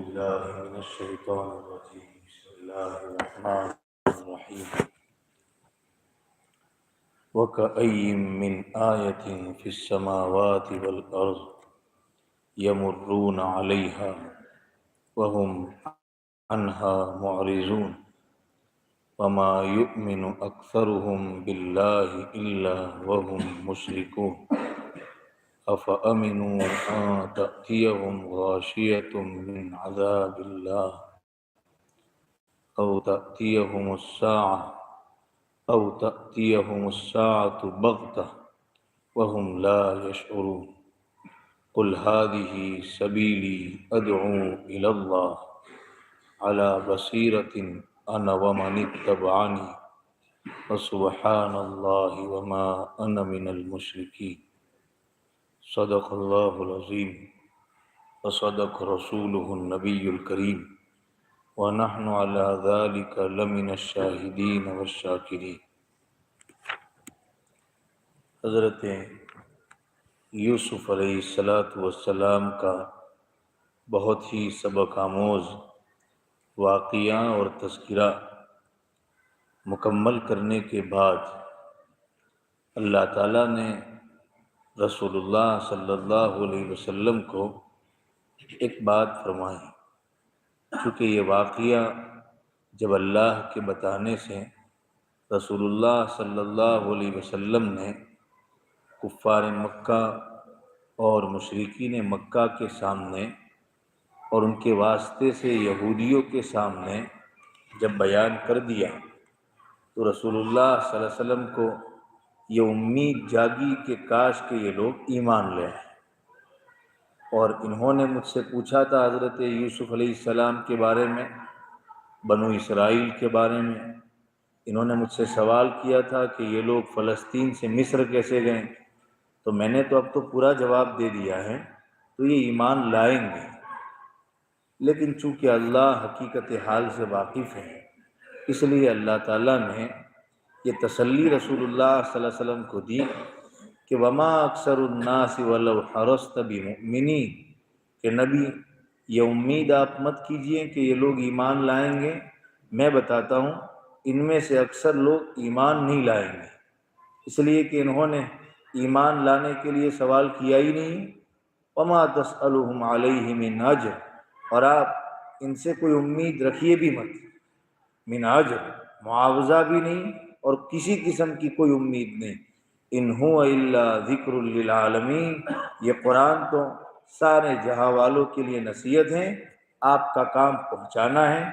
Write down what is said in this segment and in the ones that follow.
بالله من الشيطان الرجيم بسم الله الرحمن الرحيم وكأي من آية في السماوات والأرض يمرون عليها وهم عنها معرضون وما يؤمن أكثرهم بالله إلا وهم مشركون أفأمنوا أن تأتيهم غاشية من عذاب الله أو تأتيهم الساعة بغتة وهم لا يشعرون قل هذه سبيلي أدعو إلى الله على بصيرة أنا ومن اتبعني وسبحان الله وما أنا من المشركين صدق الله العظيم وصدق رسوله النبي الكريم ونحن على ذلك لمن الشاهدين والشاكرين۔ حضرت یوسف علیہ السلام کا بہت ہی سبق آموز واقعہ اور تذکرہ مکمل کرنے کے بعد اللہ تعالیٰ نے رسول اللہ صلی اللہ علیہ وسلم کو ایک بات فرمائی، چونکہ یہ واقعہ جب اللہ کے بتانے سے رسول اللہ صلی اللہ علیہ وسلم نے کفار مکہ اور مشرکین مکہ کے سامنے اور ان کے واسطے سے یہودیوں کے سامنے جب بیان کر دیا تو رسول اللہ صلی اللہ علیہ وسلم کو یہ امید جاگی کہ کاش کہ یہ لوگ ایمان لے آئیں۔ اور انہوں نے مجھ سے پوچھا تھا حضرت یوسف علیہ السلام کے بارے میں، بنو اسرائیل کے بارے میں، انہوں نے مجھ سے سوال کیا تھا کہ یہ لوگ فلسطین سے مصر کیسے گئے، تو میں نے تو اب تو پورا جواب دے دیا ہے، تو یہ ایمان لائیں گے، لیکن چونکہ اللہ حقیقت حال سے واقف ہے اس لیے اللہ تعالیٰ نے یہ تسلی رسول اللہ صلی اللہ علیہ وسلم کو دی کہ وما اکثر الناس ولو حرصت بمؤمنین، کہ نبی یہ امید آپ مت کیجئے کہ یہ لوگ ایمان لائیں گے، میں بتاتا ہوں ان میں سے اکثر لوگ ایمان نہیں لائیں گے، اس لیے کہ انہوں نے ایمان لانے کے لیے سوال کیا ہی نہیں۔ وما تسألهم علیہ من اجر، اور آپ ان سے کوئی امید رکھیے بھی مت، من اجر معاوضہ بھی نہیں اور کسی قسم کی کوئی امید نہیں۔ ان هو الا ذکر للعالمین، یہ قرآن تو سارے جہاں والوں کے لیے نصیحت ہے، آپ کا کام پہنچانا ہے،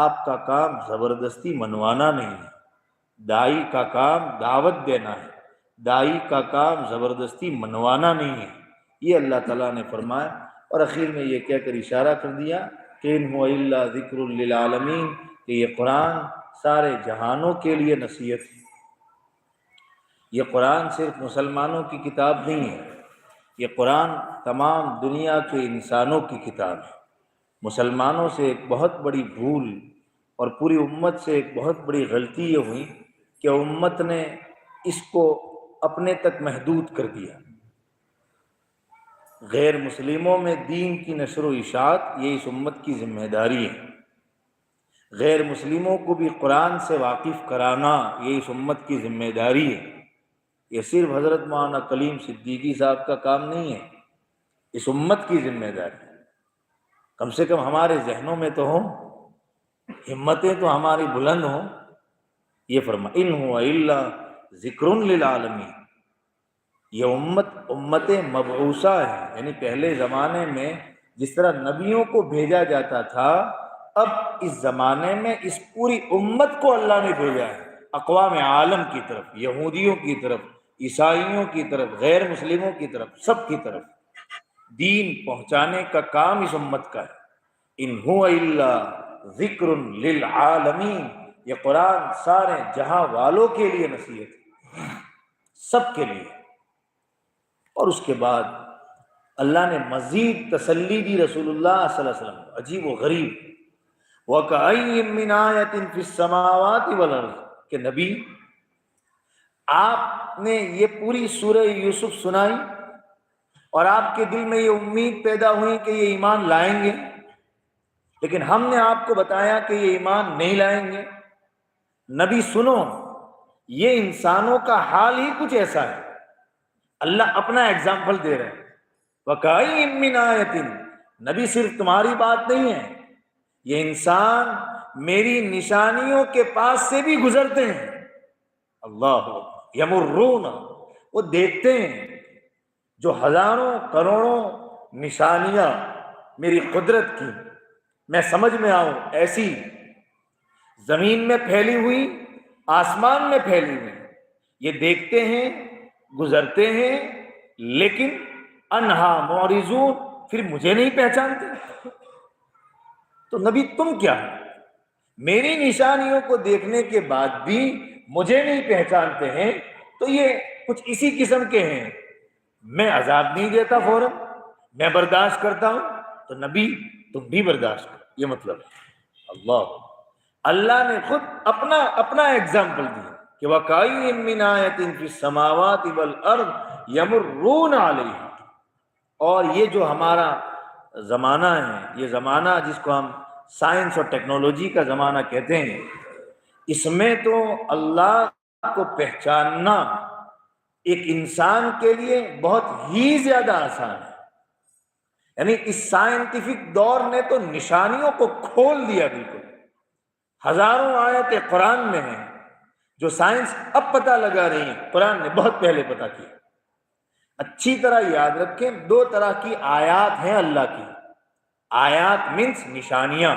آپ کا کام زبردستی منوانا نہیں ہے، داعی کا کام دعوت دینا ہے، داعی کا کام زبردستی منوانا نہیں ہے، یہ اللہ تعالیٰ نے فرمایا۔ اور اخیر میں یہ کہہ کر اشارہ کر دیا کہ ان هو الا ذکر للعالمین، کہ یہ قرآن سارے جہانوں کے لیے نصیحت ہے، یہ قرآن صرف مسلمانوں کی کتاب نہیں ہے، یہ قرآن تمام دنیا کے انسانوں کی کتاب ہے۔ مسلمانوں سے ایک بہت بڑی بھول اور پوری امت سے ایک بہت بڑی غلطی یہ ہوئی کہ امت نے اس کو اپنے تک محدود کر دیا۔ غیر مسلموں میں دین کی نشر و اشاعت یہ اس امت کی ذمہ داری ہے، غیر مسلموں کو بھی قرآن سے واقف کرانا یہ اس امت کی ذمہ داری ہے، یہ صرف حضرت مولانا کلیم صدیقی صاحب کا کام نہیں ہے، اس امت کی ذمہ داری ہے۔ کم سے کم ہمارے ذہنوں میں تو ہوں، ہمتیں تو ہماری بلند ہوں۔ یہ فرما ان هو الا ذکر للعالمین، یہ امت مبعوثہ ہے، یعنی پہلے زمانے میں جس طرح نبیوں کو بھیجا جاتا تھا، اب اس زمانے میں اس پوری امت کو اللہ نے بھیجا ہے، اقوام عالم کی طرف، یہودیوں کی طرف، عیسائیوں کی طرف، غیر مسلموں کی طرف، سب کی طرف دین پہنچانے کا کام اس امت کا ہے۔ ان هو الا ذکر للعالمین، یہ قرآن سارے جہاں والوں کے لیے نصیحت ہے، سب کے لیے۔ اور اس کے بعد اللہ نے مزید تسلی دی رسول اللہ صلی اللہ علیہ وسلم کو، عجیب و غریب، وَكَأَيٍّ مِّنْ آیَةٍ فِي السَّمَاوَاتِ وَالْأَرْضِ، کہ نبی آپ نے یہ پوری سورہ یوسف سنائی اور آپ کے دل میں یہ امید پیدا ہوئی کہ یہ ایمان لائیں گے، لیکن ہم نے آپ کو بتایا کہ یہ ایمان نہیں لائیں گے۔ نبی سنو، یہ انسانوں کا حال ہی کچھ ایسا ہے۔ اللہ اپنا ایگزامپل دے رہے ہیں، وَكَأَيٍّ مِّنْ آيَةٍ، نبی صرف تمہاری بات نہیں ہے، یہ انسان میری نشانیوں کے پاس سے بھی گزرتے ہیں۔ اللہ یمرون، وہ دیکھتے ہیں جو ہزاروں کروڑوں نشانیاں میری قدرت کی میں سمجھ میں آؤں ایسی زمین میں پھیلی ہوئی، آسمان میں پھیلی ہوئی، یہ دیکھتے ہیں، گزرتے ہیں، لیکن انہا معرضون، پھر مجھے نہیں پہچانتے۔ تو نبی تم کیا، میری نشانیوں کو دیکھنے کے بعد بھی مجھے نہیں پہچانتے ہیں، تو یہ کچھ اسی قسم کے ہیں، میں عذاب نہیں دیتا فوراً، میں برداشت کرتا ہوں، تو نبی تم بھی برداشت کرو، یہ مطلب ہے۔ اللہ نے خود اپنا ایگزامپل دیا کہ وَكَأَيٍّ مِّنْ آيَةٍ فِي السَّمَاوَاتِ وَالْأَرْضِ يَمُرُّونَ عَلَيْهَا، اور یہ جو ہمارا زمانہ ہے، یہ زمانہ جس کو ہم سائنس اور ٹیکنالوجی کا زمانہ کہتے ہیں، اس میں تو اللہ کو پہچاننا ایک انسان کے لیے بہت ہی زیادہ آسان ہے۔ یعنی اس سائنٹیفک دور نے تو نشانیوں کو کھول دیا بالکل۔ ہزاروں آیتیں قرآن میں ہیں جو سائنس اب پتہ لگا رہی ہیں، قرآن نے بہت پہلے پتہ کیا۔ اچھی طرح یاد رکھیں، دو طرح کی آیات ہیں اللہ کی۔ آیات مینس نشانیاں،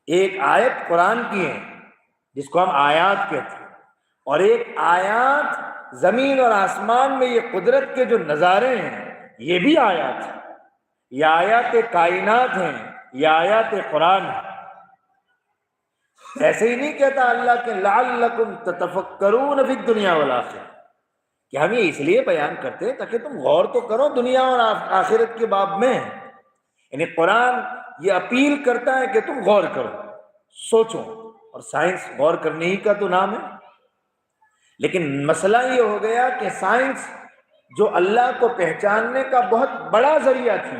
ایک آیت قرآن کی ہے جس کو ہم آیات کہتے ہیں، اور ایک آیات زمین اور آسمان میں یہ قدرت کے جو نظارے ہیں، یہ بھی آیات ہیں، یہ آیات کائنات ہیں، یہ آیات قرآن ہیں۔ ایسے ہی نہیں کہتا اللہ کہ لعلکم تتفکرون فی الدنیا والآخرہ، کہ ہم یہ اس لیے بیان کرتے ہیں تاکہ تم غور تو کرو دنیا اور آخرت کے باب میں۔ یعنی قرآن یہ اپیل کرتا ہے کہ تم غور کرو، سوچو، اور سائنس غور کرنے ہی کا تو نام ہے۔ لیکن مسئلہ یہ ہو گیا کہ سائنس جو اللہ کو پہچاننے کا بہت بڑا ذریعہ تھی،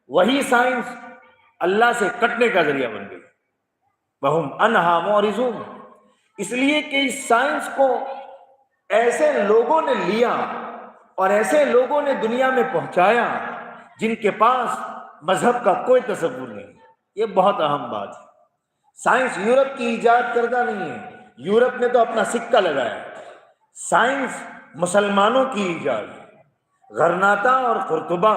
وہی سائنس اللہ سے کٹنے کا ذریعہ بن گئی۔ وَهُمْ عَنْهَا مُعْرِضُونَ، اس لیے کہ اس سائنس کو ایسے لوگوں نے لیا اور ایسے لوگوں نے دنیا میں پہنچایا جن کے پاس مذہب کا کوئی تصور نہیں۔ یہ بہت اہم بات ہے۔ سائنس یورپ کی ایجاد کردہ نہیں ہے، یورپ نے تو اپنا سکہ لگایا۔ سائنس مسلمانوں کی ایجاد ہے۔ غرناطہ اور قرطبہ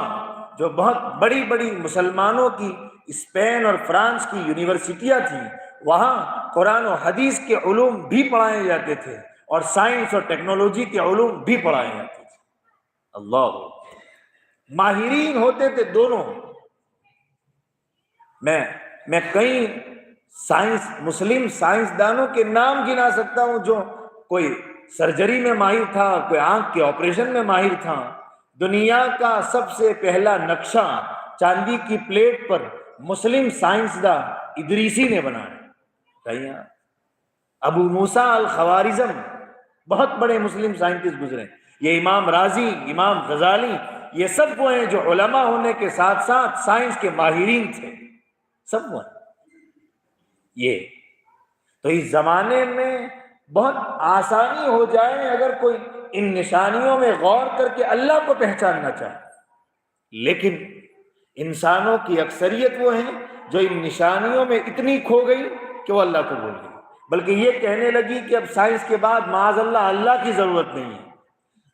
جو بہت بڑی بڑی مسلمانوں کی اسپین اور فرانس کی یونیورسٹیاں تھیں، وہاں قرآن و حدیث کے علوم بھی پڑھائے جاتے تھے اور سائنس اور ٹیکنالوجی کے علوم بھی پڑھائے جاتے تھے۔ اللہ، ماہرین ہوتے تھے دونوں۔ میں کئی مسلم سائنسدانوں کے نام گنا سکتا ہوں، جو کوئی سرجری میں ماہر تھا، کوئی آنکھ کے آپریشن میں ماہر تھا۔ دنیا کا سب سے پہلا نقشہ چاندی کی پلیٹ پر مسلم سائنسداں ادریسی نے بنایا۔ ابو موسیٰ الخوارزم بہت بڑے مسلم سائنٹسٹ گزرے، یہ امام رازی، امام غزالی، یہ سب وہ ہیں جو علماء ہونے کے ساتھ ساتھ سائنس کے ماہرین تھے، سب وہ ہیں۔ یہ تو اس زمانے میں بہت آسانی ہو جائے اگر کوئی ان نشانیوں میں غور کر کے اللہ کو پہچاننا چاہے، لیکن انسانوں کی اکثریت وہ ہیں جو ان نشانیوں میں اتنی کھو گئی کہ وہ اللہ کو بھول گئی، بلکہ یہ کہنے لگی کہ اب سائنس کے بعد معاذ اللہ کی ضرورت نہیں ہے،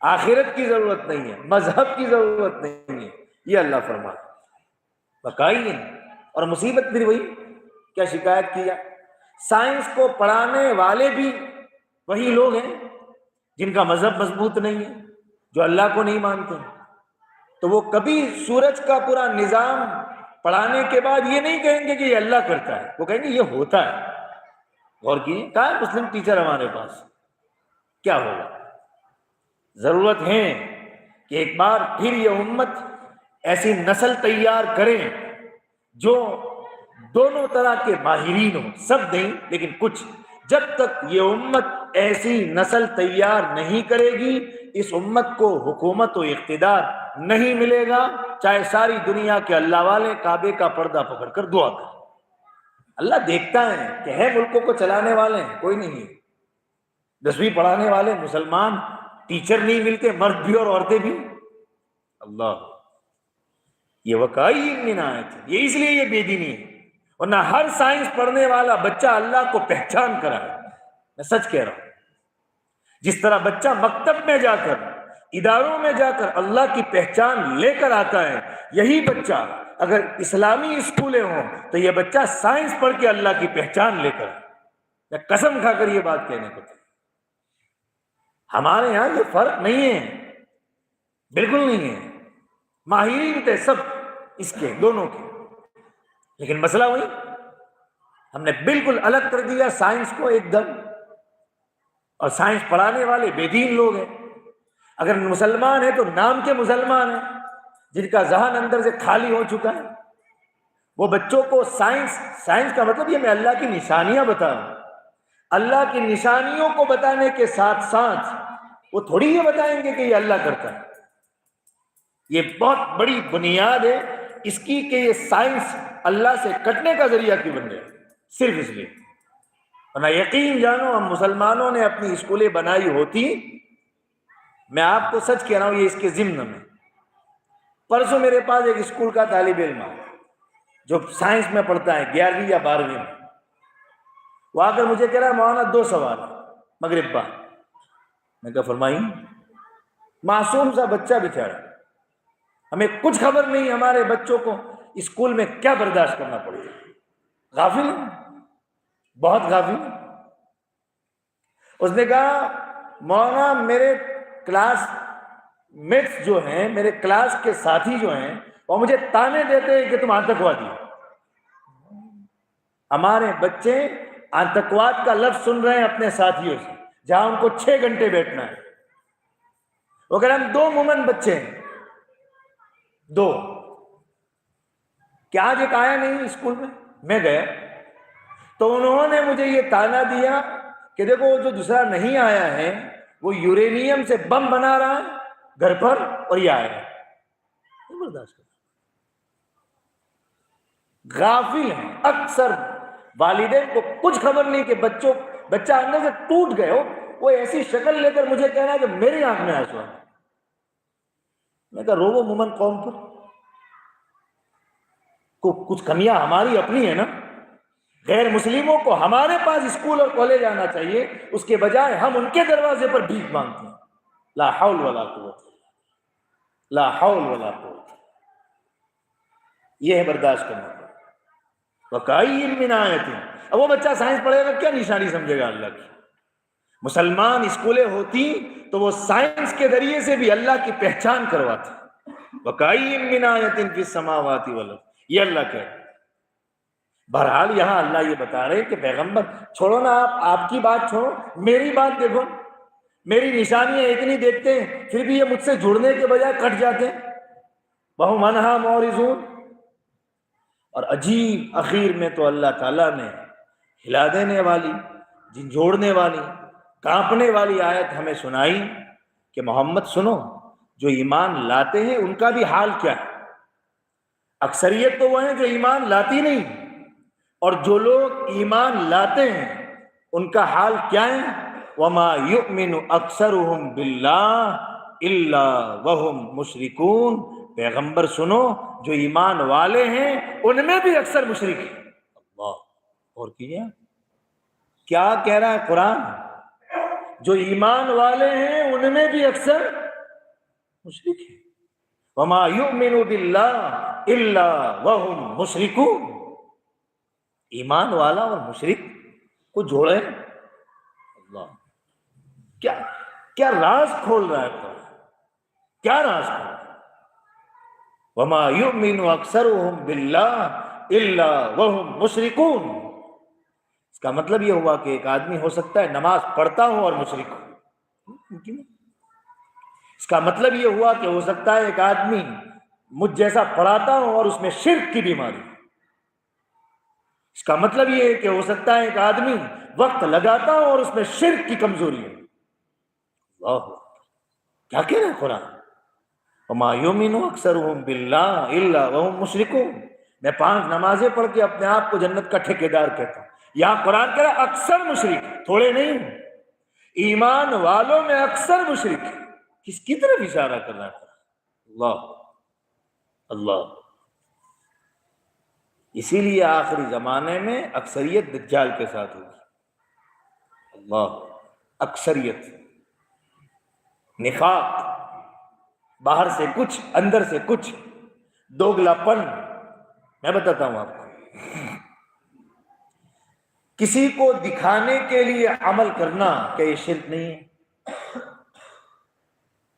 آخرت کی ضرورت نہیں ہے، مذہب کی ضرورت نہیں ہے۔ یہ اللہ فرماتا بقائین، اور مصیبت پھر وہی کیا شکایت کیا، سائنس کو پڑھانے والے بھی وہی لوگ ہیں جن کا مذہب مضبوط نہیں ہے، جو اللہ کو نہیں مانتے، تو وہ کبھی سورج کا پورا نظام پڑھانے کے بعد یہ نہیں کہیں گے کہ یہ اللہ کرتا ہے، وہ کہیں گے یہ ہوتا ہے۔ غور کیجیے، کہاں ہے مسلم ٹیچر ہمارے پاس؟ کیا ہوگا؟ ضرورت ہے کہ ایک بار پھر یہ امت ایسی نسل تیار کریں جو دونوں طرح کے ماہرین ہوں، سب نہیں لیکن کچھ۔ جب تک یہ امت ایسی نسل تیار نہیں کرے گی، اس امت کو حکومت و اقتدار نہیں ملے گا، چاہے ساری دنیا کے اللہ والے کعبے کا پردہ پکڑ کر دعا کریں۔ اللہ دیکھتا ہے کہ ہے ملکوں کو چلانے والے ہیں کوئی نہیں ہے، 10ویں پڑھانے والے مسلمان ٹیچر نہیں ملتے، مرد بھی اور عورتیں بھی، اللہ یہ وقائی من آیت ہے، یہ اس لیے یہ بے دینی ہے، ورنہ ہر سائنس پڑھنے والا بچہ اللہ کو پہچان کر ہے، میں سچ کہہ رہا ہوں۔ جس طرح بچہ مکتب میں جا کر، اداروں میں جا کر اللہ کی پہچان لے کر آتا ہے، یہی بچہ اگر اسلامی اسکولیں ہوں تو یہ بچہ سائنس پڑھ کے اللہ کی پہچان لے کر، میں قسم کھا کر یہ بات کہنے کو تھا۔ ہمارے یہاں یہ فرق نہیں ہے، بالکل نہیں ہے، ماہرین تھے سب اس کے دونوں کے، لیکن مسئلہ وہی، ہم نے بالکل الگ کر دیا سائنس کو ایک دم، اور سائنس پڑھانے والے بے دین لوگ ہیں۔ اگر مسلمان ہیں تو نام کے مسلمان ہیں، جن کا ذہن اندر سے خالی ہو چکا ہے، وہ بچوں کو سائنس کا مطلب یہ میں اللہ کی نشانیاں بتا رہا ہوں، اللہ کی نشانیوں کو بتانے کے ساتھ ساتھ وہ تھوڑی یہ بتائیں گے کہ یہ اللہ کرتا ہے۔ یہ بہت بڑی بنیاد ہے اس کی کہ یہ سائنس اللہ سے کٹنے کا ذریعہ کیوں بن گیا، صرف اس لیے۔ ورنہ یقین جانو ہم مسلمانوں نے اپنی اسکولیں بنائی ہوتی، میں آپ کو سچ کہہ رہا ہوں یہ اس کے ضمن میں، پرسوں میرے پاس ایک اسکول کا طالب علم ہے جو سائنس میں پڑھتا ہے 11ویں یا 12ویں میں، وہ آ کر مجھے کہہ رہا ہے مولانا 2 سوال مغرب بعد۔ میں کہا فرمائیں۔ معصوم سا بچہ بیچارہ، ہمیں کچھ خبر نہیں ہمارے بچوں کو اسکول میں کیا برداشت کرنا پڑے گا، غافل ہے، بہت غافل ہے۔ اس نے کہا مولانا میرے کلاس میٹس جو ہیں، میرے کلاس کے ساتھی جو ہیں، وہ مجھے تانے دیتے ہیں کہ تم آتنکوادی ہو۔ ہمارے بچے آتنکواد کا لفظ سن رہے ہیں اپنے ساتھیوں سے، جہاں ان کو 6 گھنٹے بیٹھنا ہے۔ وہ کہہ رہے ہم 2 مومن بچے ہیں، 2 کہ آج ایک آیا نہیں اسکول میں گیا تو انہوں نے مجھے یہ تانا دیا کہ دیکھو وہ جو دوسرا نہیں آیا ہے وہ یورینیم سے بم بنا رہا ہے گھر پر، اور یہ آیا ہے، برداشت کرنا۔ غافل ہیں اکثر والدین کو کچھ خبر نہیں کہ بچہ اندر سے ٹوٹ گئے ہو، وہ ایسی شکل لے کر مجھے کہنا ہے کہ میری آنکھ میں آنسو ہے۔ میں کہا رو مومن قوم پر کچھ کمیاں ہماری اپنی ہیں نا، غیر مسلموں کو ہمارے پاس اسکول اور کالج آنا چاہیے، اس کے بجائے ہم ان کے دروازے پر بھیک مانگتے ہیں۔ لا حول ولا قوت، لا حول ولا قوت، یہ ہے برداشت کرنا۔ وَكَأَيٍّ مِّنْ آیَةٍ، اب وہ بچہ سائنس پڑھے گا کیا نشانی سمجھے گا اللہ کی؟ مسلمان اسکولیں ہوتی تو وہ سائنس کے ذریعے سے بھی اللہ کی پہچان کرواتی۔ وَكَأَيٍّ مِّنْ آیَةٍ فِي السَّمَاوَاتِ وَالْأَرْضِ، یہ اللہ کہہ رہا ہے۔ بہرحال یہاں اللہ یہ بتا رہے کہ پیغمبر چھوڑو نا، آپ کی بات چھوڑو، میری بات دیکھو، میری نشانیاں اتنی دیکھتے ہیں پھر بھی یہ مجھ سے جڑنے کے بجائے کٹ جاتے ہیں۔ وَهُمْ عَنْهَا مُعْرِضُونَ، اور عجیب اخیر میں تو اللہ تعالیٰ نے ہلا دینے والی، جھنجھوڑنے والی، کانپنے والی آیت ہمیں سنائی کہ محمد سنو، جو ایمان لاتے ہیں ان کا بھی حال کیا ہے۔ اکثریت تو وہ ہیں جو ایمان لاتی نہیں، اور جو لوگ ایمان لاتے ہیں ان کا حال کیا ہے؟ وَمَا يُؤْمِنُ أَكْثَرُهُمْ بِاللَّهِ إِلَّا وَهُمْ مُشْرِكُونَ، پیغمبر سنو جو ایمان والے ہیں ان میں بھی اکثر مشرک ہیں۔ اللہ، اور کیجئے کیا کہہ رہا ہے قرآن، جو ایمان والے ہیں ان میں بھی اکثر مشرک ہیں۔ وَمَا يُؤْمِنُ بِاللَّهِ إِلَّا وَهُمْ مُشْرِكُونَ، ایمان والا اور مشرک کو جوڑے اللہ، کیا راز کھول رہا ہے قرآن، کیا راز کھول رہا ہے؟ وَمَا يُؤْمِنُ أَكْثَرُهُمْ بِاللَّهِ إِلَّا وَهُمْ مُشْرِكُونَ، اس کا مطلب یہ ہوا کہ ایک آدمی ہو سکتا ہے نماز پڑھتا ہو اور مشرک ہو، اس کا مطلب یہ ہوا کہ ہو سکتا ہے ایک آدمی مجھ جیسا پڑھاتا ہو اور اس میں شرک کی بیماری، اس کا مطلب یہ ہے کہ ہو سکتا ہے ایک آدمی وقت لگاتا ہو اور اس میں شرک کی کمزوری ہے۔ اللہ، کیا کہہ رہے ہیں قرآن؟ وَمَا يُؤْمِنُ أَكْثَرُهُمْ بِاللَّهِ إِلَّا وَهُمْ مُشْرِكُونَ، میں 5 نمازیں پڑھ کے اپنے آپ کو جنت کا ٹھیکیدار کہتا ہوں. یہاں قرآن کہہ رہا اکثر مشرک، تھوڑے نہیں. ایمان والوں میں اکثر مشرک. کس کی طرف اشارہ کر رہا تھا؟ اللہ اللہ. اسی لیے آخری زمانے میں اکثریت دجال کے ساتھ ہوگی. اللہ. اکثریت نفاق، باہر سے کچھ اندر سے کچھ، دوگلا پن. میں بتاتا ہوں آپ کو، کسی کو دکھانے کے لیے عمل کرنا کیا یہ شرک نہیں ہے؟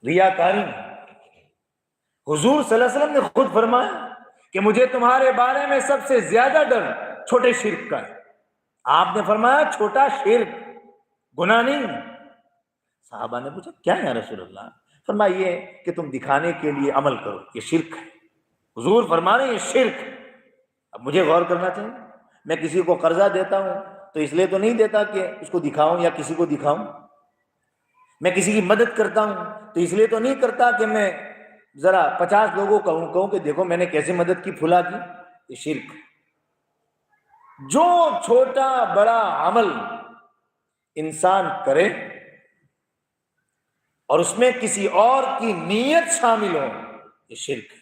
ریاکاری. حضور صلی اللہ علیہ وسلم نے خود فرمایا کہ مجھے تمہارے بارے میں سب سے زیادہ ڈر چھوٹے شرک کا ہے. آپ نے فرمایا چھوٹا شرک گناہ نہیں. صحابہ نے پوچھا کیا یا رسول اللہ؟ فرمایا یہ کہ تم دکھانے کے لیے عمل کرو، یہ شرک ہے. حضور فرما رہے ہیں یہ شرک. اب مجھے غور کرنا چاہیے. میں کسی کو قرضہ دیتا ہوں تو اس لیے تو نہیں دیتا کہ اس کو دکھاؤں یا کسی کو دکھاؤں. میں کسی کی مدد کرتا ہوں تو اس لیے تو نہیں کرتا کہ میں ذرا 50 لوگوں کو کہوں کہ دیکھو میں نے کیسے مدد کی پھلا کی. یہ شرک. جو چھوٹا بڑا عمل انسان کرے اور اس میں کسی اور کی نیت شامل ہو، یہ شرک ہے.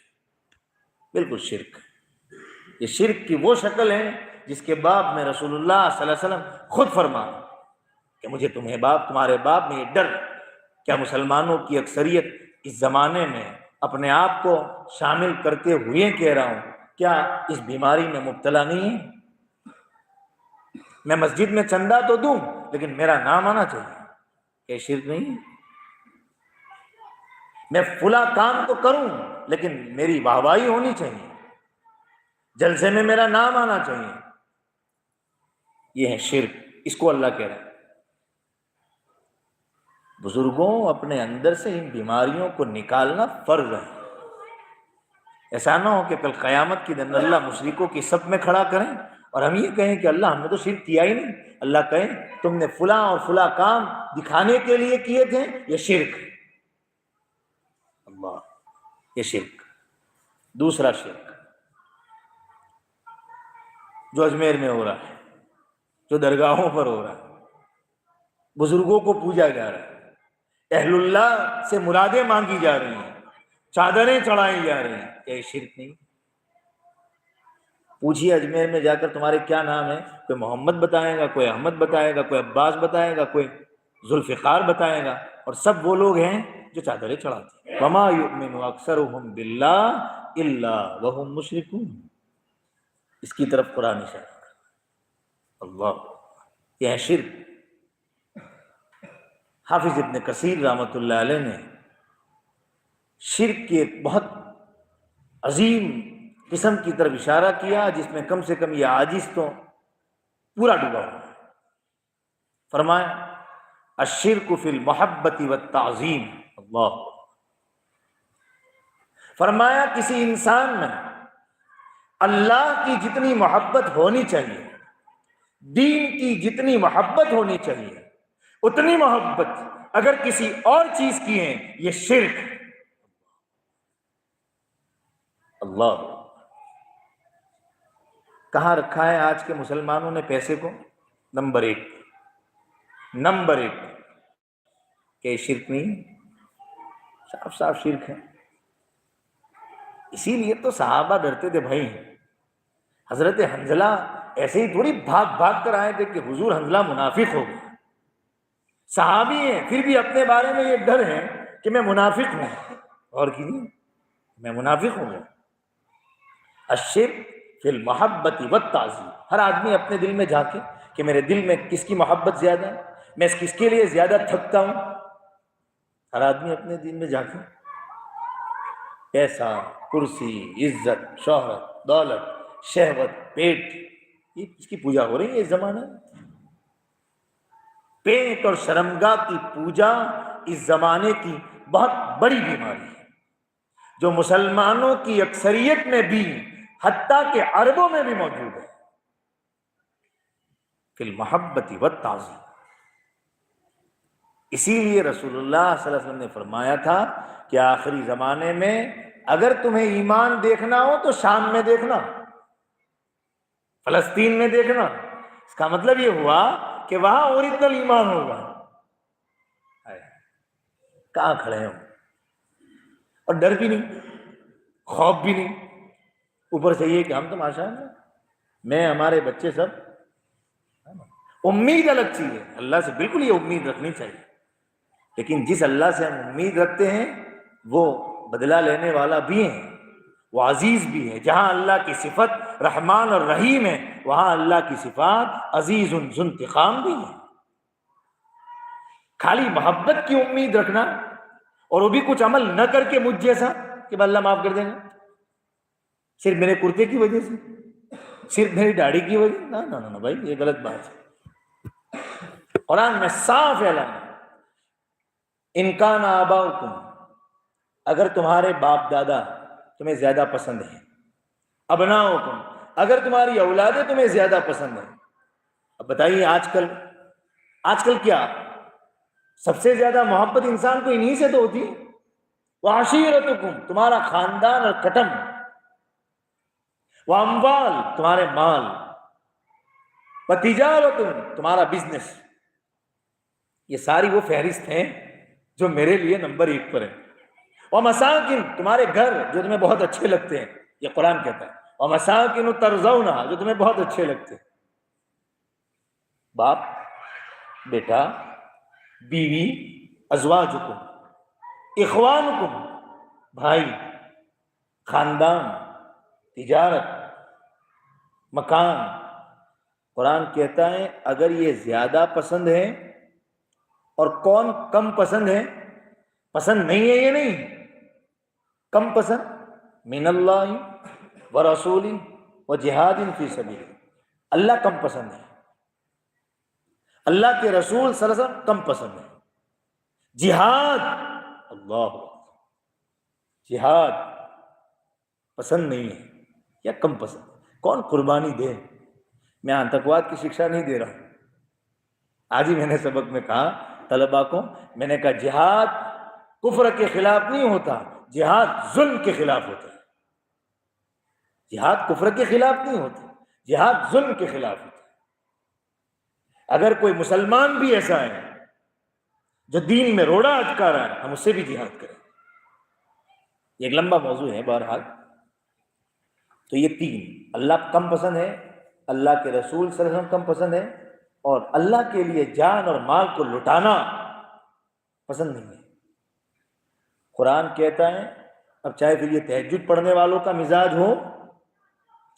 بالکل شرک. یہ شرک کی وہ شکل ہے جس کے باب میں رسول اللہ صلی اللہ علیہ وسلم خود فرما کہ مجھے تمہارے باب میں یہ ڈر. کیا مسلمانوں کی اکثریت اس زمانے میں اپنے آپ کو شامل کرتے ہوئے کہہ رہا ہوں کیا اس بیماری میں مبتلا نہیں ہے؟ میں مسجد میں چندہ تو دوں لیکن میرا نام آنا چاہیے. کہ شرک نہیں ہے؟ میں فلاں کام تو کروں لیکن میری واہواہی ہونی چاہیے، جلسے میں میرا نام آنا چاہیے. یہ ہے شرک. اس کو اللہ کہہ رہا ہے. بزرگوں اپنے اندر سے ان بیماریوں کو نکالنا فرض ہے. ایسا نہ ہو کہ کل قیامت کے دن اللہ مشرکوں کی صف میں کھڑا کریں اور ہم یہ کہیں کہ اللہ ہم نے تو شرک کیا ہی نہیں. اللہ کہیں تم نے فلاں اور فلاں کام دکھانے کے لیے کیے تھے، یہ شرک. اللہ. یہ شرک. دوسرا شرک جو اجمیر میں ہو رہا ہے، جو درگاہوں پر ہو رہا ہے، بزرگوں کو پوجا جا رہا ہے، اہل اللہ سے مرادیں مانگی جا رہی ہیں، چادریں چڑھائی جا رہی ہیں. کیا یہ شرک نہیں؟ پوچھیے اجمیر میں جا کر تمہارے کیا نام ہے، کوئی محمد بتائے گا، کوئی احمد بتائے گا، کوئی عباس بتائے گا، کوئی ذوالفقار بتائے گا، اور سب وہ لوگ ہیں جو چادریں چڑھاتے ہیں. وما یؤمن اکثرهم باللہ الا وهم مشرکون. اس کی طرف قرآن اشارہ ہے. اللہ. یہ ہے شرک. حافظ ابن کثیر رحمۃ اللہ علیہ نے شرک کی ایک بہت عظیم قسم کی طرف اشارہ کیا جس میں کم سے کم یہ عاجز تو پورا ڈوبا ہوا ہے. فرمایا الشرک فی المحبت والتعظیم. اللہ. فرمایا کسی انسان میں اللہ کی جتنی محبت ہونی چاہیے، دین کی جتنی محبت ہونی چاہیے، اتنی محبت اگر کسی اور چیز کی ہے، یہ شرک. اللہ. کہاں رکھا ہے آج کے مسلمانوں نے پیسے کو؟ نمبر 1 کہ شرک نہیں؟ صاف صاف شرک ہے. اسی لیے تو صحابہ ڈرتے تھے بھائی. حضرت حنظلہ ایسے ہی تھوڑی بھاگ کر آئے تھے کہ حضور حنظلہ منافق ہو گیا. صحابی ہیں پھر بھی اپنے بارے میں یہ ڈر ہے کہ میں منافق ہوں. اور کیجیے میں منافق ہوں. الشرک فی المحبت والتعظیم. ہر آدمی اپنے دل میں جھانکے کہ میرے دل میں کس کی محبت زیادہ ہے، میں کس کے لیے زیادہ تھکتا ہوں. ہر آدمی اپنے دل میں جھانکے. پیسہ، کرسی، عزت، شہرت، دولت، شہوت، پیٹ، یہ اس کی پوجا ہو رہی ہے اس زمانے میں. پیٹ اور شرمگاہ کی پوجا اس زمانے کی بہت بڑی بیماری ہے جو مسلمانوں کی اکثریت میں بھی حتیٰ کہ عربوں میں بھی موجود ہے. فی المحبت والتعظیم. اسی لیے رسول اللہ صلی اللہ علیہ وسلم نے فرمایا تھا کہ آخری زمانے میں اگر تمہیں ایمان دیکھنا ہو تو شام میں دیکھنا. فلسطین میں دیکھنا، اس کا مطلب یہ ہوا کہ وہاں اوریجنل ایمان ہوگا. کہاں کھڑے ہیں اور ڈر بھی نہیں، خوف بھی نہیں، اوپر سے یہ کہ ہم تو ماشاء اللہ میں ہمارے بچے سب. امید الگ چیز ہے، اللہ سے بالکل یہ امید رکھنی چاہیے، لیکن جس اللہ سے ہم امید رکھتے ہیں وہ بدلہ لینے والا بھی ہے، وہ عزیز بھی ہے. جہاں اللہ کی صفت رحمان اور رحیم ہے وہاں اللہ کی صفات عزیز ذو انتقام بھی ہے. خالی محبت کی امید رکھنا اور وہ بھی کچھ عمل نہ کر کے مجھ جیسا کہ اللہ معاف کر دیں گے، صرف میرے کرتے کی وجہ سے، صرف میری داڑھی کی وجہ سے، نہ بھائی یہ غلط بات ہے. قرآن میں صاف اعلان ہے، ان کان آباؤکم، اگر تمہارے باپ دادا تمہیں زیادہ پسند ہیں، ابناؤکم، اگر تمہاری اولادیں تمہیں زیادہ پسند ہیں. اب بتائیے آج کل کیا سب سے زیادہ محبت انسان کو انہی سے تو ہوتی ہے. وعشیرتکم، تمہارا خاندان اور کٹم، واموال، تمہارے مال، وتجارتم، تمہارا بزنس. یہ ساری وہ فہرست ہیں جو میرے لیے نمبر 1 پر ہے. ومساکن، تمہارے گھر جو تمہیں بہت اچھے لگتے ہیں، یہ قرآن کہتا ہے. ومساکن ترضونہا، جو تمہیں بہت اچھے لگتے ہیں. باپ، بیٹا، بیوی، ازواجکم، اخوانکم، بھائی، خاندان، تجارت، مکان. قرآن کہتا ہے اگر یہ زیادہ پسند ہے، اور کون کم پسند ہے؟ پسند نہیں ہے یہ نہیں، کم پسند، من اللہ ورسولہ وجہاد فی سبیلہ، اللہ کم پسند ہے، اللہ کے رسول صلی اللہ علیہ وسلم کم پسند ہے. جہاد، اللہ، جہاد پسند نہیں ہے یا کم پسند. کون قربانی دے؟ میں آتنکواد کی شکشا نہیں دے رہا ہوں. آج ہی میں نے سبق میں کہا طلباء کو، میں نے کہا جہاد کفر کے خلاف نہیں ہوتا، جہاد ظلم کے خلاف ہوتا ہے. جہاد کفر کے خلاف نہیں ہوتا، جہاد ظلم کے خلاف ہوتا ہے. اگر کوئی مسلمان بھی ایسا ہے جو دین میں روڑا اٹکا رہا ہے، ہم اس سے بھی جہاد کریں. یہ ایک لمبا موضوع ہے بہرحال. تو یہ 3، اللہ کم پسند ہے، اللہ کے رسول صلی اللہ علیہ وسلم کم پسند ہے، اور اللہ کے لیے جان اور مال کو لٹانا پسند نہیں ہے. قرآن کہتا ہے، اب چاہے پھر یہ تہجد پڑھنے والوں کا مزاج ہو،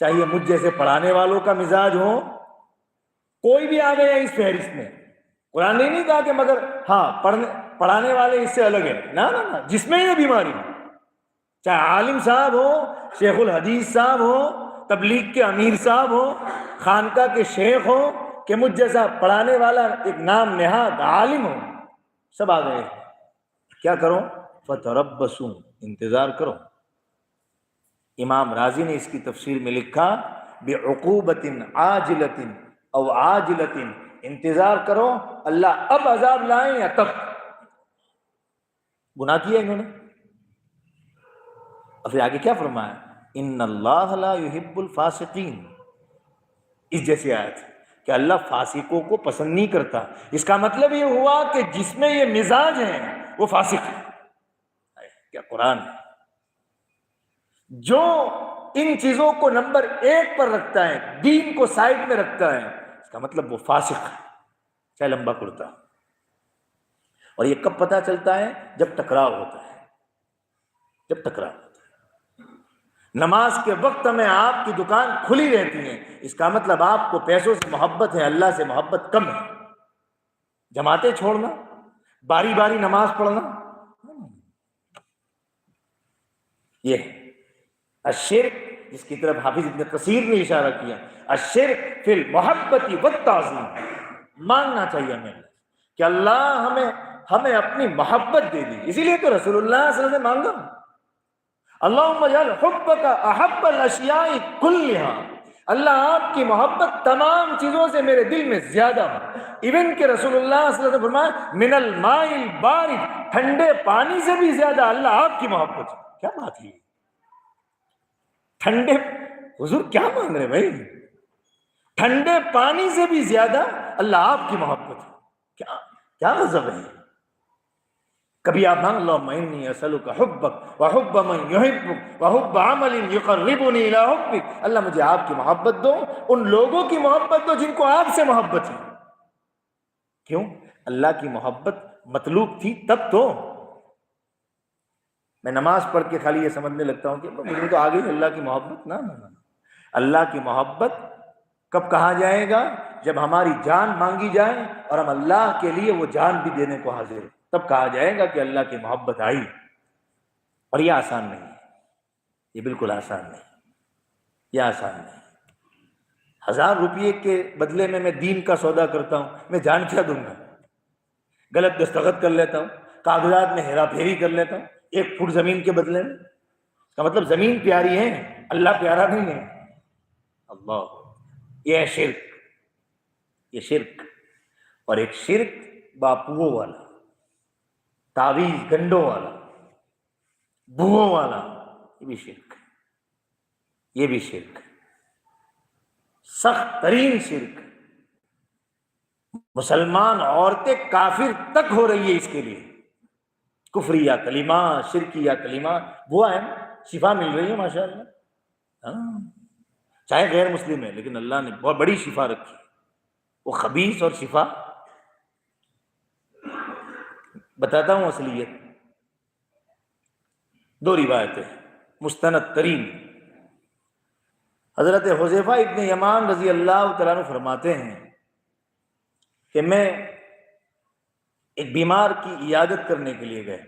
چاہے مجھ جیسے پڑھانے والوں کا مزاج ہو، کوئی بھی آ گیا اس فہرست میں. قرآن نے نہیں کہا کہ مگر ہاں پڑھانے والے اس سے الگ ہیں، نہ جس میں یہ بیماری ہو، چاہے عالم صاحب ہو، شیخ الحدیث صاحب ہو، تبلیغ کے امیر صاحب ہو، خانقاہ کے شیخ ہو، کہ مجھ جیسا پڑھانے والا ایک نام نہاد عالم ہو، سب آ گئے. کیا کرو؟ فتربصوا، انتظار کرو. امام رازی نے اس کی تفسیر میں لکھا بعقوبۃ عاجلۃ او عاجلۃ، انتظار کرو اللہ اب عذاب لائیں یا تب. گناہ کیا انہوں نے، اور پھر آگے کیا فرمایا؟ ان اللہ لا يحب الفاسقین. اس جیسی آیت کہ اللہ فاسقوں کو پسند نہیں کرتا. اس کا مطلب یہ ہوا کہ جس میں یہ مزاج ہیں وہ فاسق ہے. کیا قرآن ہے! جو ان چیزوں کو نمبر 1 پر رکھتا ہے، دین کو سائڈ میں رکھتا ہے، اس کا مطلب وہ فاسق ہے، چاہے لمبا کرتا. اور یہ کب پتہ چلتا ہے؟ جب ٹکراؤ ہوتا ہے. جب ٹکراؤ ہوتا ہے. نماز کے وقت میں آپ کی دکان کھلی رہتی ہے، اس کا مطلب آپ کو پیسوں سے محبت ہے، اللہ سے محبت کم ہے. جماعتیں چھوڑنا، باری باری نماز پڑھنا، یہ الشرک، جس کی طرف حافظ ابن کثیر نے اشارہ کیا، الشرک فی المحبت والتعظیم. مانگنا چاہیے ہمیں کہ اللہ ہمیں اپنی محبت دے دی. اسی لیے تو رسول اللہ صلی اللہ علیہ وسلم مانگا، اللہم اجعل حبک احب الاشیاء کلھا، اللہ آپ کی محبت تمام چیزوں سے میرے دل میں زیادہ ہو. ایون کہ رسول اللہ صلی اللہ علیہ وسلم فرمایا من الماء البارد، ٹھنڈے پانی سے بھی زیادہ اللہ آپ کی محبت ہے. کیا بات ہے! ٹھنڈے، حضور کیا مان رہے بھائی؟ ٹھنڈے پانی سے بھی زیادہ اللہ آپ کی محبت ہے. کیا غضب ہے. کبھی آپ مانگ اللہم انی اسألک حبک وحب من یحبک وحب عمل یقربنی الی حبک. اللہ مجھے آپ کی محبت دو، ان لوگوں کی محبت دو جن کو آپ سے محبت ہے. کیوں؟ اللہ کی محبت مطلوب تھی تب تو. میں نماز پڑھ کے خالی یہ سمجھنے لگتا ہوں کہ مجھے تو آگے اللہ کی محبت. نہ اللہ کی محبت کب کہا جائے گا؟ جب ہماری جان مانگی جائے اور ہم اللہ کے لیے وہ جان بھی دینے کو حاضر ہیں، تب کہا جائے گا کہ اللہ کی محبت آئی. اور یہ آسان نہیں ہے، یہ بالکل آسان نہیں، یہ آسان نہیں. 1000 روپئے کے بدلے میں دین کا سودا کرتا ہوں، میں جان کیا دوں گا؟ غلط دستخط کر لیتا ہوں، کاغذات میں ہیرا پھیری کر لیتا ہوں 1 فٹ زمین کے بدلے میں. اس کا مطلب زمین پیاری ہے، اللہ پیارا نہیں ہے. اللہ، یہ ہے شرک، یہ شرک. اور ایک شرک باپوؤں والا، تعویذ گنڈوں والا، بوؤں والا، یہ بھی شرک ہے، یہ بھی شرک ہے، سخت ترین شرک. مسلمان عورتیں کافر تک ہو رہی ہے اس کے لیے. کفریہ کلمہ، شرکیہ کلمہ، وہ ہے شفا مل رہی ہے ماشاءاللہ. ہاں، چاہے غیر مسلم ہے لیکن اللہ نے بہت بڑی شفا رکھی. وہ خبیث اور شفا بتاتا ہوں اصلیت. 2 روایتیں مستند ترین. حضرت حذیفہ ابن یمان رضی اللہ تعالیٰ عنہ فرماتے ہیں کہ میں ایک بیمار کی عیادت کرنے کے لیے گئے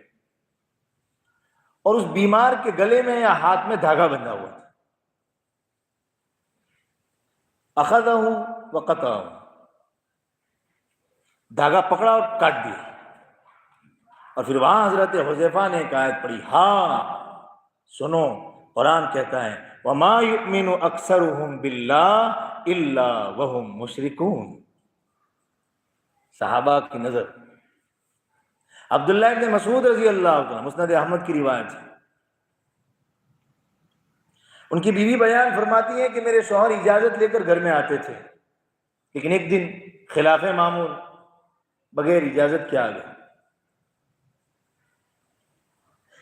اور اس بیمار کے گلے میں یا ہاتھ میں دھاگا بندھا ہوا تھا. اخذہ وقطعہ، دھاگا پکڑا اور کاٹ دیا. اور پھر وہاں حضرت حذیفہ نے ایک آیت پڑھی. ہاں سنو، قرآن کہتا ہے وَمَا يُؤْمِنُ أَكْثَرُهُمْ بِاللَّهِ إِلَّا وَهُمْ مُشْرِكُونَ. صحابہ کی نظر. عبداللہ ابن مسعود رضی اللہ عنہ، مسند احمد کی روایت ہے، ان کی بیوی بیان فرماتی ہے کہ میرے شوہر اجازت لے کر گھر میں آتے تھے، لیکن ایک دن خلاف معمول بغیر اجازت کے آ گئے.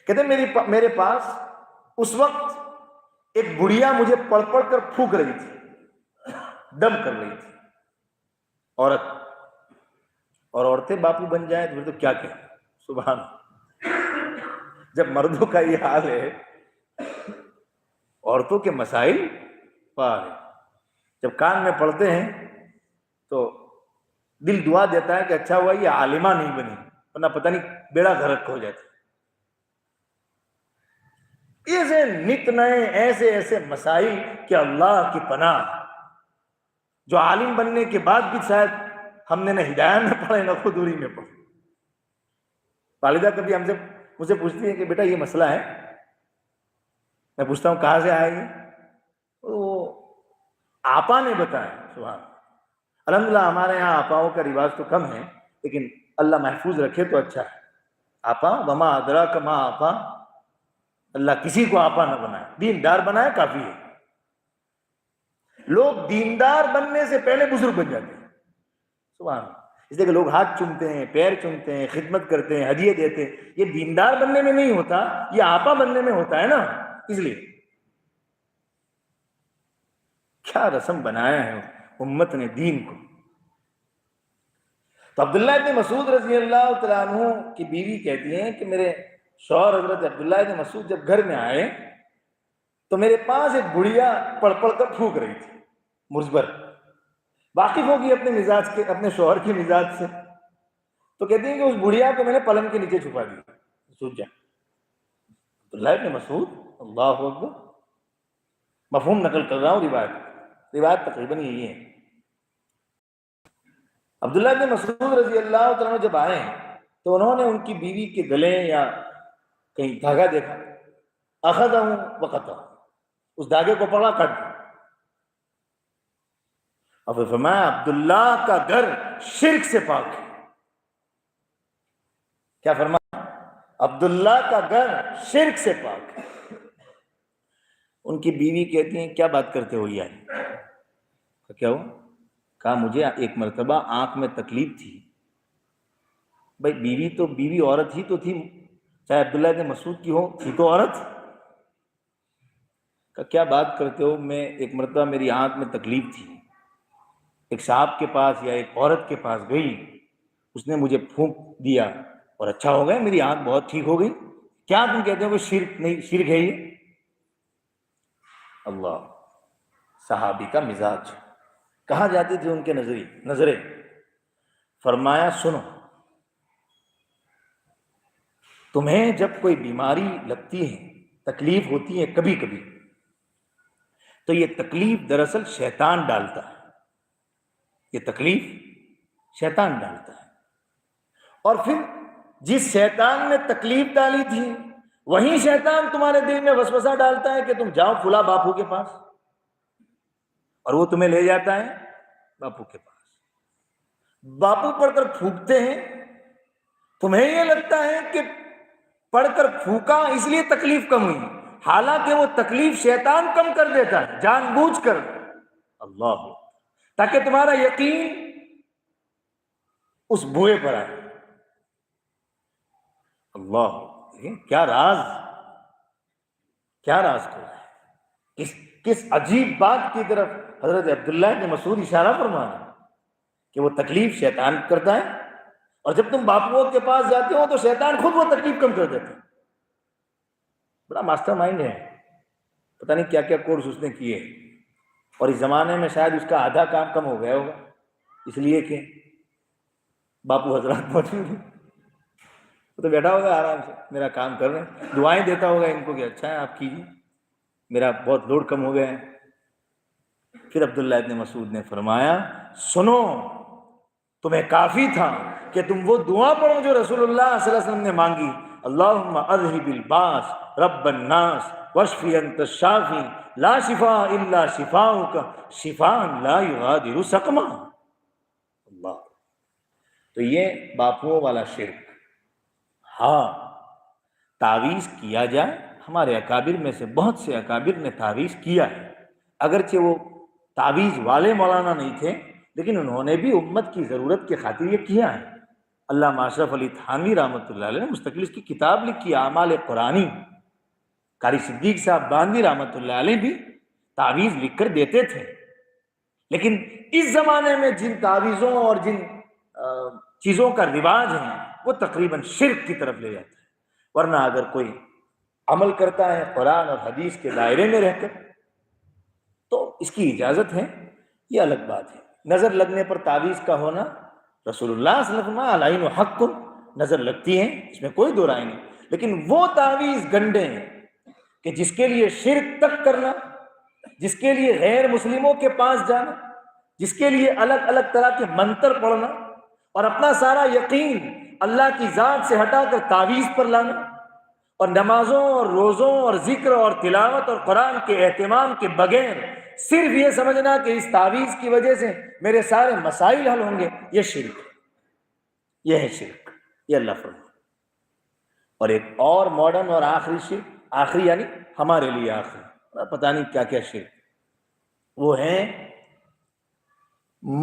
کہتے ہیں میرے پاس اس وقت ایک بڑھیا مجھے پڑھ پڑھ کر پھونک رہی تھی، دم کر رہی تھی. عورت، اور عورتیں باپو بن جائیں تو پھر تو کیا کہیں. سبحان. جب مردوں کا یہ حال ہے، عورتوں کے مسائل پار ہے. جب کان میں پڑھتے ہیں تو دل دعا دیتا ہے کہ اچھا ہوا یہ عالمہ نہیں بنی، ورنہ پتہ نہیں بیڑا غرق ہو جاتا. ایسے نت نئے ایسے مسائل کہ اللہ کی پناہ، جو عالم بننے کے بعد بھی شاید ہم نے نہ ہدایت میں پڑھے نہ خودوری میں پڑھے. والدہ کبھی مجھ سے پوچھتی ہے کہ بیٹا یہ مسئلہ ہے. میں پوچھتا ہوں کہاں سے آئے گی؟ وہ آپا نے بتایا. سبحان. الحمدللہ ہمارے یہاں آپاؤں کا رواج تو کم ہے، لیکن اللہ محفوظ رکھے تو اچھا ہے. آپا وما ادراک ما آپا. اللہ کسی کو آپا نہ بنائے، دیندار بنائے کافی ہے. لوگ دیندار بننے سے پہلے بزرگ بن جاتے ہیں. سبحان. اس لیے کہ لوگ ہاتھ چومتے ہیں، پیر چومتے ہیں، خدمت کرتے ہیں، ہدیے دیتے ہیں. یہ دیندار بننے میں نہیں ہوتا، یہ آپا بننے میں ہوتا ہے نا. اس لیے کیا رسم بنایا ہے امت نے دین کو. تو عبداللہ ابن مسعود رضی اللہ تعالیٰ عنہ کی بیوی کہتی ہیں کہ میرے شوہر حضرت عبداللہ ابن مسعود جب گھر میں آئے تو میرے پاس ایک بڑھیا پڑھ پڑھ کر پھونک رہی تھی، مزبر. واقف ہوگی اپنے مزاج کے، اپنے شوہر کے مزاج سے. تو کہتی ہیں کہ اس بڑھیا کو میں نے پلنگ کے نیچے چھپا دیا. سوچ جا. عبداللہ ابن مسعود، اللہ اکبر. مفہوم نقل کر رہا ہوں، روایت تقریباً یہی ہے. عبداللہ ابن مسعود رضی اللہ تعالیٰ جب آئے تو انہوں نے ان کی بیوی کے گلے یا کہیں دھاگا دیکھا. اخذہ وقطعہ، اس دھاگے کو پکڑا، کاٹ دیا. اب فرمایا عبداللہ کا گھر شرک سے پاک ہے. کیا فرمایا؟ عبداللہ کا گھر شرک سے پاک ہے. ان کی بیوی کہتی ہیں کیا بات کرتے ہو یار؟ کیا ہو؟ کہا مجھے ایک مرتبہ آنکھ میں تکلیف تھی. بھائی بیوی تو بیوی عورت ہی تو تھی، چاہے عبداللہ بن مسعود کی ہو، تھی تو عورت. کہ کیا بات کرتے ہو، میں ایک مرتبہ میری آنکھ میں تکلیف تھی، ایک صاحب کے پاس یا ایک عورت کے پاس گئی، اس نے مجھے پھونک دیا اور اچھا ہو گیا، میری آنکھ بہت ٹھیک ہو گئی. کیا تم کہتے ہو کہ شرک نہیں، شرک ہے یہ؟ اللہ، صحابی کا مزاج. کہاں جاتی تھی ان کے نظریں؟ فرمایا سنو، تمہیں جب کوئی بیماری لگتی ہے، تکلیف ہوتی ہے کبھی کبھی، تو یہ تکلیف دراصل شیطان ڈالتا ہے. یہ تکلیف شیطان ڈالتا ہے. اور پھر جس شیطان نے تکلیف ڈالی تھی وہی شیطان تمہارے دل میں وسوسہ ڈالتا ہے کہ تم جاؤ فلاں باپو کے پاس، اور وہ تمہیں لے جاتا ہے باپو کے پاس. باپو پڑھ کر پھونکتے ہیں، تمہیں یہ لگتا ہے کہ پڑھ کر پھونکا اس لیے تکلیف کم ہوئی، حالانکہ وہ تکلیف شیطان کم کر دیتا ہے جان بوجھ کر. اللہ، تاکہ تمہارا یقین اس بوئے پر آئے. اللہ، کیا راز کر رہا ہے. کس عجیب بات کی طرف حضرت عبداللہ بن مسعود اشارہ فرما رہے ہیں کہ وہ تکلیف شیطان کرتا ہے، اور جب تم باپوؤں کے پاس جاتے ہو تو شیطان خود وہ تکلیف کم کر دیتا ہے. بڑا ماسٹر مائنڈ ہے، پتہ نہیں کیا کیا کورس اس نے کیے، اور اس زمانے میں شاید اس کا آدھا کام کم ہو گیا ہوگا، اس لیے کہ باپو حضرات موجود ہیں. وہ تو بیٹھا ہوگا آرام سے، میرا کام کر رہے ہیں، دعائیں دیتا ہوگا ان کو کہ اچھا ہے آپ کیجیے، میرا بہت لوڈ کم ہو گیا ہے. پھر عبداللہ ابن مسعود نے فرمایا سنو، تمہیں کافی تھا کہ تم وہ دعا پڑھو جو رسول اللہ صلی اللہ علیہ وسلم نے مانگی، اللہم اذہب الباس رب الناس واشفی انت الشافی لا شفاء الا شفاؤک شفاء لا یغادر سقما. اللہ، تو یہ باپوؤں والا شرک. ہاں، تعویذ کیا جائے، ہمارے اکابر میں سے بہت سے اکابر نے تعویذ کیا ہے، اگرچہ وہ تعویذ والے مولانا نہیں تھے، لیکن انہوں نے بھی امت کی ضرورت کی خاطر یہ کیا ہے. علامہ اشرف علی تھانوی رحمۃ اللہ علیہ نے مستقل اس کی کتاب لکھی اعمال قرآنی. قاری صدیق صاحب باندی رحمۃ اللہ علیہ بھی تعویذ لکھ کر دیتے تھے. لیکن اس زمانے میں جن تعویذوں اور جن چیزوں کا رواج ہے وہ تقریباً شرک کی طرف لے جاتا ہے. ورنہ اگر کوئی عمل کرتا ہے قرآن اور حدیث کے دائرے میں رہ کر تو اس کی اجازت ہے، یہ الگ بات ہے. نظر لگنے پر تعویذ کا ہونا، رسول اللہ صلی اللہ علیہ وسلم العین حق، نظر لگتی ہے، اس میں کوئی دو رائے نہیں، لیکن وہ تعویذ گنڈے ہیں کہ جس کے لیے شرک تک کرنا، جس کے لیے غیر مسلموں کے پاس جانا، جس کے لیے الگ الگ طرح کے منتر پڑھنا اور اپنا سارا یقین اللہ کی ذات سے ہٹا کر تعویذ پر لانا، اور نمازوں اور روزوں اور ذکر اور تلاوت اور قرآن کے اہتمام کے بغیر صرف یہ سمجھنا کہ اس تعویذ کی وجہ سے میرے سارے مسائل حل ہوں گے، یہ شرک ہے. یہ ہے شرک، یہ اللہ فرمائے. اور ایک اور ماڈرن اور آخری شرک، آخری یعنی ہمارے لیے آخری، پتہ نہیں کیا کیا شرک، وہ ہے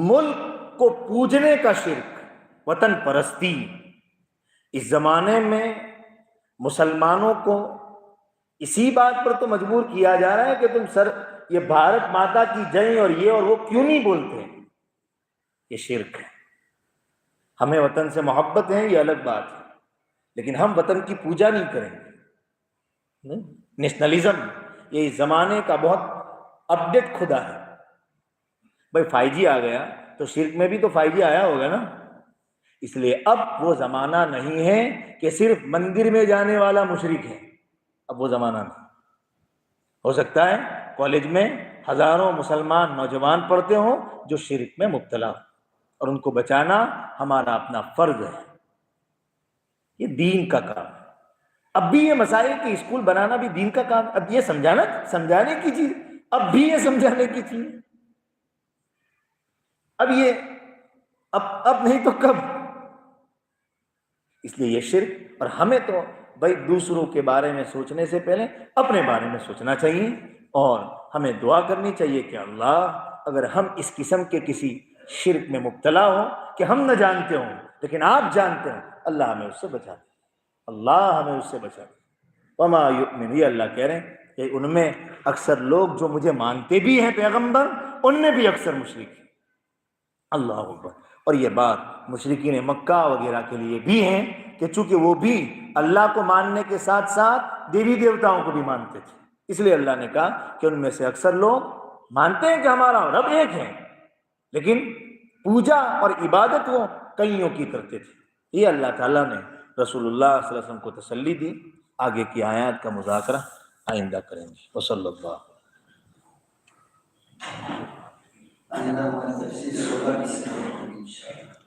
ملک کو پوجنے کا شرک، وطن پرستی. اس زمانے میں مسلمانوں کو اسی بات پر تو مجبور کیا جا رہا ہے کہ تم یہ بھارت ماتا کی جائیں اور یہ اور وہ کیوں نہیں بولتے. یہ شرک ہے. ہمیں وطن سے محبت ہے، یہ الگ بات ہے، لیکن ہم وطن کی پوجا نہیں کریں گے. نیشنلزم یہ اس زمانے کا بہت اپڈیٹ خدا ہے. بھائی 5G آ گیا تو شرک میں بھی تو 5G آیا ہوگا نا. اس لیے اب وہ زمانہ نہیں ہے کہ صرف مندر میں جانے والا مشرک ہے، اب وہ زمانہ نہیں. ہو سکتا ہے کالج میں ہزاروں مسلمان نوجوان پڑھتے ہوں جو شرک میں مبتلا ہوں، اور ان کو بچانا ہمارا اپنا فرض ہے. یہ دین کا کام ہے. اب بھی یہ مسائل کے اسکول بنانا بھی دین کا کام. اب یہ سمجھانے کی چیز، اب بھی یہ سمجھانے کی چیز، اب یہ اب نہیں تو کب. اس لیے یہ شرک. اور ہمیں تو بھائی دوسروں کے بارے میں سوچنے سے پہلے اپنے بارے میں سوچنا چاہیے، اور ہمیں دعا کرنی چاہیے کہ اللہ اگر ہم اس قسم کے کسی شرک میں مبتلا ہوں کہ ہم نہ جانتے ہوں لیکن آپ جانتے ہیں، اللہ ہمیں اس سے بچا دے، اللہ ہمیں اس سے بچا دے۔ وما یؤمن، یہ اللہ کہہ رہے ہیں کہ ان میں اکثر لوگ جو مجھے مانتے بھی ہیں پیغمبر، ان میں بھی اکثر مشرک ہیں۔ اللہ اکبر۔ اور یہ بات مشرکین مکہ وغیرہ کے لیے بھی ہے کہ چونکہ وہ بھی اللہ کو ماننے کے ساتھ ساتھ دیوی دیوتاؤں کو بھی مانتے تھے، اس لیے اللہ نے کہا کہ ان میں سے اکثر لوگ مانتے ہیں کہ ہمارا رب ایک ہے، لیکن پوجا اور عبادت وہ کئیوں کی کرتے تھے۔ یہ اللہ تعالیٰ نے رسول اللہ صلی اللہ علیہ وسلم کو تسلی دی۔ آگے کی آیات کا مذاکرہ آئندہ کریں گے۔ وصلی اللہ۔ آئندہ ہماری تفسیر ہوگا اس کا انشاءاللہ۔